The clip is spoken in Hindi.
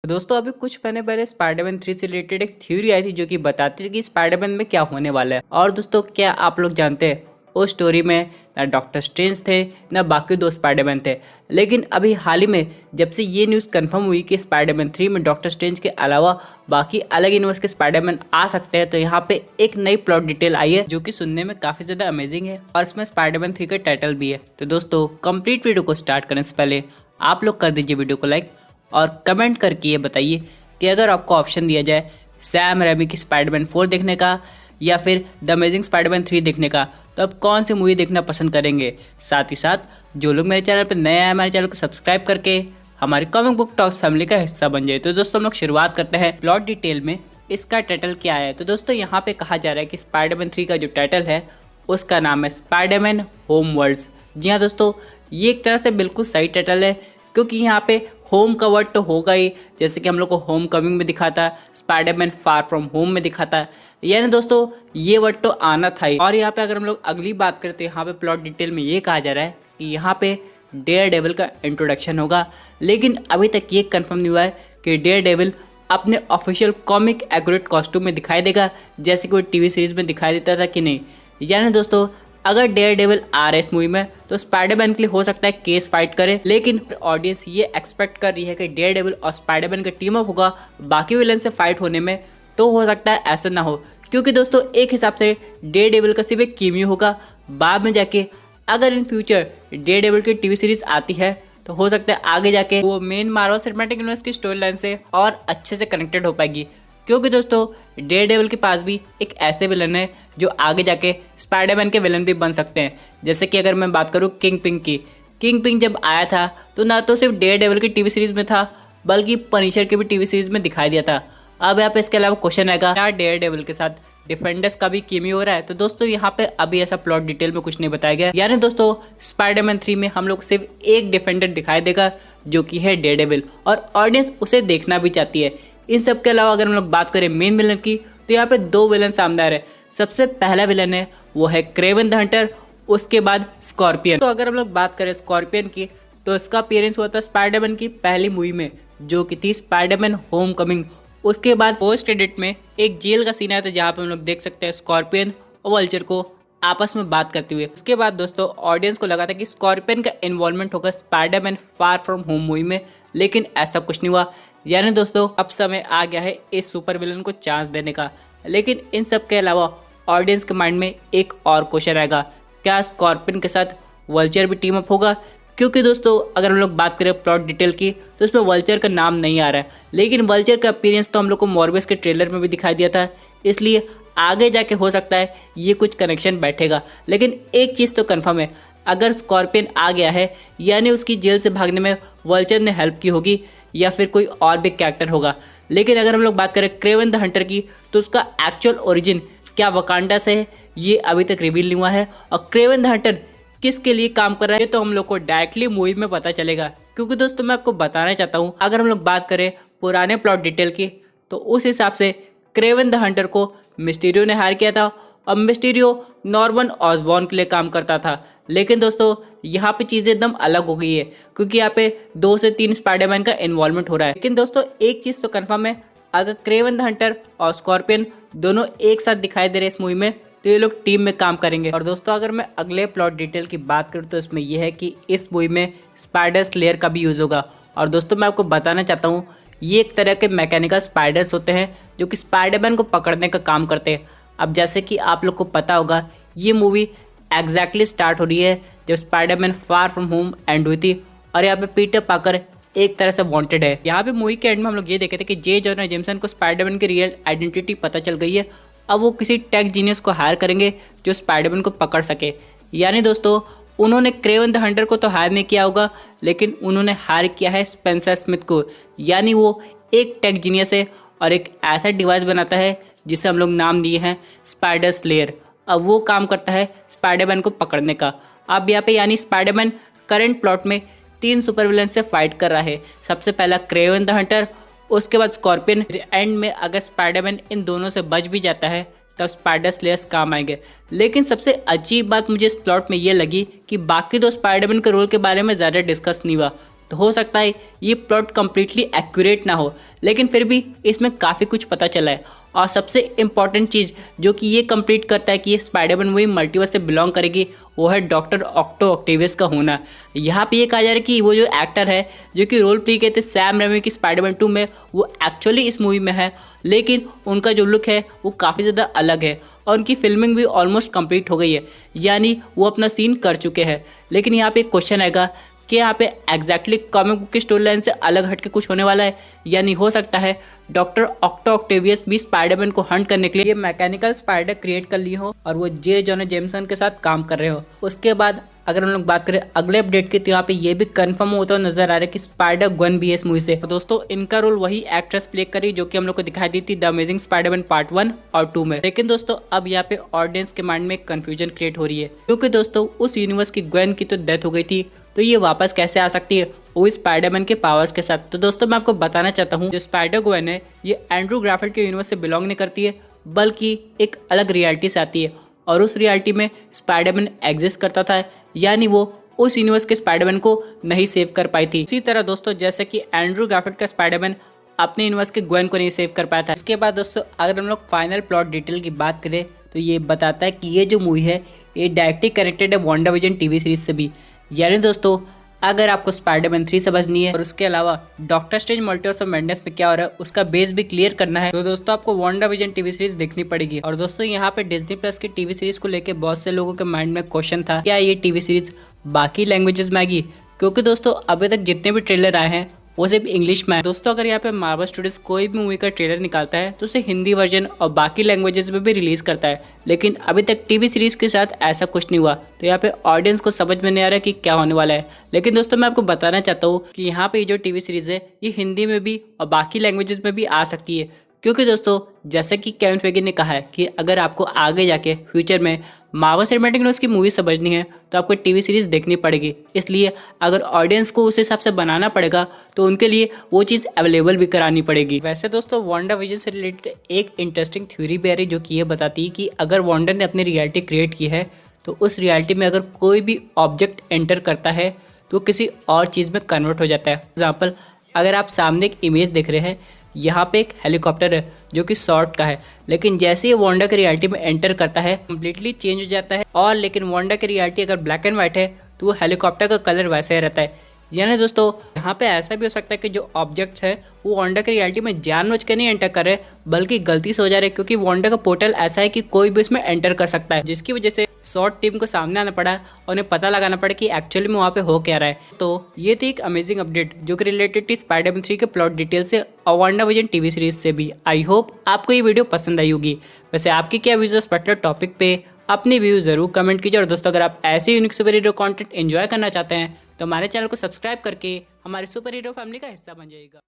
तो दोस्तों अभी कुछ महीने पहले स्पाइडरमैन 3 से रिलेटेड एक थ्योरी आई थी जो कि बताती थी कि स्पाइडरमैन में क्या होने वाला है। और दोस्तों क्या आप लोग जानते हैं उस स्टोरी में ना डॉक्टर स्ट्रेंज थे ना बाकी दो स्पाइडरमैन थे। लेकिन अभी हाल ही में जब से ये न्यूज़ कंफर्म हुई कि स्पाइडरमैन 3 में डॉक्टर स्ट्रेंज के अलावा बाकी अलग यूनिवर्स के स्पाइडरमैन आ सकते हैं, तो यहाँ पे एक नई प्लॉट डिटेल आई है जो कि सुनने में काफ़ी ज़्यादा अमेजिंग है और इसमें स्पाइडरमैन 3 का टाइटल भी है। तो दोस्तों कंप्लीट वीडियो को स्टार्ट करने से पहले आप लोग कर दीजिए वीडियो को लाइक और कमेंट करके ये बताइए कि अगर आपको ऑप्शन दिया जाए सैम रेमी की स्पाइडरमैन 4 देखने का या फिर द अमेजिंग स्पाइडरमैन 3 देखने का, तो आप कौन सी मूवी देखना पसंद करेंगे। साथ ही साथ जो लोग मेरे चैनल पर नए आए हमारे चैनल को सब्सक्राइब करके हमारी कॉमिक बुक टॉक्स फैमिली का हिस्सा बन जाए। तो दोस्तों हम लोग शुरुआत करते हैं प्लॉट डिटेल में। इसका टाइटल क्या है, तो दोस्तों यहाँ पे कहा जा रहा है कि स्पाइडरमैन 3 का जो टाइटल है उसका नाम है स्पाइडरमैन होम वर्ल्ड्स। जी हाँ दोस्तों, ये एक तरह से बिल्कुल सही टाइटल है क्योंकि यहाँ पे होम का वर्ड तो होगा ही, जैसे कि हम लोग को होम कमिंग में दिखाता है, स्पाइडरमैन फार फ्रॉम होम में दिखाता है, यानी दोस्तों ये वर्ड तो आना था ही। और यहाँ पे अगर हम लोग अगली बात करें तो यहाँ पे प्लॉट डिटेल में ये कहा जा रहा है कि यहाँ पे डेयर डेविल का इंट्रोडक्शन होगा। लेकिन अभी तक ये कंफर्म नहीं हुआ है कि डेयर डेविल अपने ऑफिशियल कॉमिक एक्यूरेट कॉस्ट्यूम में दिखाई देगा जैसे कोई टीवी सीरीज में दिखाई देता था कि नहीं। यानी दोस्तों अगर डेयर डेविल आ रहा है इस मूवी में तो स्पाइडरमैन के लिए हो सकता है केस फाइट करे, लेकिन ऑडियंस ये एक्सपेक्ट कर रही है कि डेयर डेविल और स्पाइडरमैन का टीम अप होगा बाकी विलन से फाइट होने में। तो हो सकता है ऐसा ना हो क्योंकि दोस्तों एक हिसाब से डेयर डेविल का सिर्फ एक कीमियो होगा। बाद में जाके अगर इन फ्यूचर डेयर डेविल की टीवी सीरीज आती है तो हो सकता है आगे जाके वो मेन मार्वल सिनेमैटिक यूनिवर्स की स्टोरी लाइन से और अच्छे से कनेक्टेड हो पाएगी। क्योंकि दोस्तों डेयर डेविल के पास भी एक ऐसे विलन है जो आगे जाके स्पाइडरमैन के विलन भी बन सकते हैं। जैसे कि अगर मैं बात करूँ किंग पिंग की, किंग पिंग जब आया था तो ना तो सिर्फ डेयर डेविल की टीवी सीरीज में था बल्कि पनिशर की भी टीवी सीरीज में दिखाई दिया था। अब यहाँ पे इसके अलावा क्वेश्चन आएगा क्या डेयर डेविल के साथ डिफेंडर्स का भी केमियो हो रहा है। तो दोस्तों यहाँ पे अभी ऐसा प्लॉट डिटेल में कुछ नहीं बताया गया, यानी दोस्तों स्पाइडरमैन 3 में हम लोग सिर्फ एक डिफेंडर दिखाई देगा जो कि है डेयर डेविल, और ऑडियंस उसे देखना भी चाहती है। इन सब के अलावा अगर हम लोग बात करें मेन विलन की तो यहाँ पे दो विलन सामने आ रहे हैं। सबसे पहला विलन है वो है क्रेवन द हंटर, उसके बाद स्कॉर्पियन। तो अगर हम लोग बात करें स्कॉर्पियन की तो इसका अपीयरेंस हुआ था स्पाइडरमैन की पहली मूवी में जो कि थी स्पाइडरमैन होम कमिंग। उसके बाद पोस्ट क्रेडिट में एक जेल का सीन आया था जहाँ पे हम लोग देख सकते हैं स्कॉर्पियन और वल्चर को आपस में बात करते हुए। उसके बाद दोस्तों ऑडियंस को लगा था कि स्कॉर्पियन का इन्वॉल्वमेंट होगा Spiderman far from home movie में, लेकिन ऐसा कुछ नहीं हुआ। यानी दोस्तों अब समय आ गया है इस सुपर विलन को चांस देने का। लेकिन इन सब के अलावा ऑडियंस के माइंड में एक और क्वेश्चन आएगा, क्या स्कॉर्पियन के साथ वल्चर भी टीम अप होगा। क्योंकि दोस्तों अगर हम लोग बात करें प्लॉट डिटेल की तो इसमें वल्चर का नाम नहीं आ रहा है, लेकिन वल्चर का अपीयरेंस तो हम लोग को मॉर्बियस के ट्रेलर में भी दिखाई दिया था, इसलिए आगे जाके हो सकता है ये कुछ कनेक्शन बैठेगा। लेकिन एक चीज़ तो कन्फर्म है, अगर स्कॉर्पियन आ गया है यानी उसकी जेल से भागने में वल्चर ने हेल्प की होगी या फिर कोई और भी कैरेक्टर होगा। लेकिन अगर हम लोग बात करें क्रेवन द हंटर की तो उसका एक्चुअल ओरिजिन क्या वकांडा से है ये अभी तक रिवील नहीं हुआ है, और क्रेवन द हंटर किसके लिए काम कर रहा है ये तो हम लोग को डायरेक्टली मूवी में पता चलेगा। क्योंकि दोस्तों मैं आपको बताना चाहता हूँ अगर हम लोग बात करें पुराने प्लॉट डिटेल की तो उस हिसाब से क्रेवन द हंटर को मिस्टीरियो ने हायर किया था और मिस्टीरियो नॉर्मन ऑसबॉर्न के लिए काम करता था। लेकिन दोस्तों यहाँ पे चीज़ें एकदम अलग हो गई है क्योंकि यहाँ पे 2 से 3 स्पाइडरमैन का इन्वॉल्वमेंट हो रहा है। लेकिन दोस्तों एक चीज़ तो कंफर्म है, अगर क्रेवन द हंटर और स्कॉर्पियन दोनों एक साथ दिखाई दे रहे इस मूवी में तो ये लोग टीम में काम करेंगे। और दोस्तों अगर मैं अगले प्लॉट डिटेल की बात करूँ तो इसमें यह है कि इस मूवी में स्पाइडर स्लेयर का भी यूज़ होगा। और दोस्तों मैं आपको बताना चाहता हूँ ये एक तरह के मैकेनिकल स्पाइडर्स होते हैं जो कि स्पाइडरमैन को पकड़ने का काम करते हैं। अब जैसे कि आप लोग को पता होगा ये मूवी एग्जैक्टली स्टार्ट हो रही है जब Spiderman far from home and हुई थी, और यहाँ पे पीटर पाकर एक तरह से वांटेड है। यहाँ पे मूवी के एंड में हम लोग ये देखे थे कि जे जॉनर जेमसन को स्पाइडरमैन की रियल आइडेंटिटी पता चल गई है। अब वो किसी टेक जीनियस को हायर करेंगे जो स्पाइडरमैन को पकड़ सके। यानी दोस्तों उन्होंने क्रेवन द हंटर को तो हायर नहीं किया होगा, लेकिन उन्होंने हायर किया है स्पेंसर स्मिथ को। यानी वो एक टेक जीनियस है और एक ऐसा डिवाइस बनाता है जिसे हम लोग नाम दिए हैं स्पाइडर स्लेयर। अब वो काम करता है स्पाइडरमैन को पकड़ने का। अब यहाँ पे यानी स्पाइडरमैन करंट प्लॉट में 3 सुपर विलन से फाइट कर रहा है। सबसे पहला क्रेवन द हंटर, उसके बाद स्कॉर्पियन, एंड में अगर स्पाइडरमैन इन दोनों से बच भी जाता है तब स्पाइडर स्लेयर्स काम आएंगे। लेकिन सबसे अजीब बात मुझे इस प्लॉट में ये लगी कि बाकी दो स्पाइडरमैन के रोल के बारे में ज़्यादा डिस्कस नहीं हुआ। तो हो सकता है ये प्लॉट कम्प्लीटली एक्यूरेट ना हो, लेकिन फिर भी इसमें काफ़ी कुछ पता चला है। और सबसे इम्पॉर्टेंट चीज़ जो कि ये कंप्लीट करता है कि ये स्पाइडरमैन वही मल्टीवर्स से बिलोंग करेगी, वो है डॉक्टर ऑक्टो ऑक्टेवियस का होना। यहाँ पे ये कहा जा रहा है कि वो जो एक्टर है जो कि रोल प्ले किए थे सैम रेमी की स्पाइडरमैन 2 में, वो एक्चुअली इस मूवी में है, लेकिन उनका जो लुक है वो काफ़ी ज़्यादा अलग है और उनकी फिल्मिंग भी ऑलमोस्ट कंप्लीट हो गई है, यानी वो अपना सीन कर चुके हैं। लेकिन यहाँ पे एक क्वेश्चन आएगा कि यहाँ पे एग्जैक्टली कॉमिक बुक की स्टोरी लाइन से अलग हटके कुछ होने वाला है, यानी हो सकता है डॉक्टर ऑक्टो ऑक्टेवियस भी स्पाइडरमैन को हंट करने के लिए मैकेनिकल स्पाइडर क्रिएट कर लिए हो और वो जे जॉना जेमसन के साथ काम कर रहे हो। उसके बाद अगर हम लोग बात करें अगले अपडेट की, तो यहाँ पे ये भी कंफर्म होता हुआ नजर आ रहा है कि स्पाइडर गन भी है इस मूवी से। तो दोस्तों इनका रोल वही एक्ट्रेस प्ले करी जो कि हम लोग को दिखाई दी थी द अमेजिंग स्पाइडरमैन पार्ट 1 और 2 में। लेकिन दोस्तों अब यहाँ पे ऑडियंस के माइंड में कंफ्यूजन क्रिएट हो रही है, क्योंकि दोस्तों उस यूनिवर्स की ग्वेन की तो डेथ हो गई थी, तो ये वापस कैसे आ सकती है वो स्पाइडरमैन के पावर्स के साथ। तो दोस्तों मैं आपको बताना चाहता हूँ जो स्पाइडर ग्वेन है ये एंड्रू ग्राफिट के यूनिवर्स से बिलोंग नहीं करती है, बल्कि एक अलग रियलिटी से आती है और उस रियलिटी में स्पाइडरमैन एग्जिस्ट करता था, यानी वो उस यूनिवर्स के स्पाइडरमैन को नहीं सेव कर पाई थी। इसी तरह दोस्तों जैसे कि एंड्रू ग्राफिट का स्पाइडरमैन अपने यूनिवर्स के ग्वेन को नहीं सेव कर पाया था। इसके बाद दोस्तों अगर हम लोग फाइनल प्लॉट डिटेल की बात करें तो ये बताता है कि ये जो मूवी है ये डायरेक्टली कनेक्टेड है वांडाविजन टीवी सीरीज से भी। यानी दोस्तों अगर आपको स्पाइडरमैन 3 समझनी है और उसके अलावा doctor strange multiverse of madness पे क्या हो रहा है उसका बेस भी क्लियर करना है, तो दोस्तों आपको वांडाविजन टीवी सीरीज देखनी पड़ेगी। और दोस्तों यहाँ पे डिज्नी प्लस की टीवी सीरीज को लेकर बहुत से लोगों के माइंड में क्वेश्चन था क्या ये टीवी सीरीज बाकी लैंग्वेजेस में आएगी, क्योंकि दोस्तों अभी तक जितने भी ट्रेलर आए हैं वो सिर्फ इंग्लिश में है। दोस्तों अगर यहाँ पे मार्वल स्टूडियोज कोई भी मूवी का ट्रेलर निकालता है तो उसे हिंदी वर्जन और बाकी लैंग्वेजेस में भी रिलीज करता है, लेकिन अभी तक टीवी सीरीज के साथ ऐसा कुछ नहीं हुआ। तो यहाँ पे ऑडियंस को समझ में नहीं आ रहा कि क्या होने वाला है। लेकिन दोस्तों मैं आपको बताना चाहता हूँ कि यहाँ पे जो टीवी सीरीज है ये हिंदी में भी और बाकी लैंग्वेजेस में भी आ सकती है, क्योंकि दोस्तों जैसे कि केविन फेगी ने कहा है कि अगर आपको आगे जाके फ्यूचर में मार्वल सिनेमैटिक यूनिवर्स की मूवी समझनी है तो आपको टीवी सीरीज देखनी पड़ेगी। इसलिए अगर ऑडियंस को उस हिसाब से बनाना पड़ेगा तो उनके लिए वो चीज़ अवेलेबल भी करानी पड़ेगी। वैसे दोस्तों वांडाविजन से रिलेटेड एक इंटरेस्टिंग थ्योरी भी आ रही जो कि ये बताती है कि अगर वांडा ने अपनी रियलिटी क्रिएट की है तो उस रियलिटी में अगर कोई भी ऑब्जेक्ट एंटर करता है तो किसी और चीज़ में कन्वर्ट हो जाता है। एग्जाम्पल अगर आप सामने एक इमेज देख रहे हैं, यहाँ पे एक हेलीकॉप्टर है जो कि शॉर्ट का है, लेकिन जैसे ही वांडा की रियलिटी में एंटर करता है कम्प्लीटली चेंज हो जाता है। और लेकिन वांडा की रियलिटी अगर ब्लैक एंड व्हाइट है तो वो हेलीकॉप्टर का कलर वैसे ही रहता है। यानी दोस्तों यहाँ पे ऐसा भी हो सकता है कि जो ऑब्जेक्ट है वो वांडा की रियलिटी में जानबूझ के नहीं एंटर कर रहे बल्कि गलती से हो जा रहे, क्योंकि वांडा का पोर्टल ऐसा है कि कोई भी इसमें एंटर कर सकता है, जिसकी वजह से शॉर्ट टीम को सामने आना पड़ा और उन्हें पता लगाना पड़ा कि एक्चुअली में वहाँ पे हो क्या रहा है। तो ये थी एक अमेजिंग अपडेट जो कि रिलेटेड थी स्पाइडरमैन 3 के प्लॉट डिटेल से और वांडाविजन टीवी सीरीज से भी। आई होप आपको ये वीडियो पसंद आई होगी। वैसे आपकी क्या व्यूज इस पर्टिकुलर टॉपिक पे अपने व्यू जरूर कमेंट कीजिए। और दोस्तों अगर आप ऐसे unique super hero content enjoy करना चाहते हैं तो हमारे चैनल को सब्सक्राइब करके हमारी सुपर हीरो फैमिली का हिस्सा बन जाइएगा।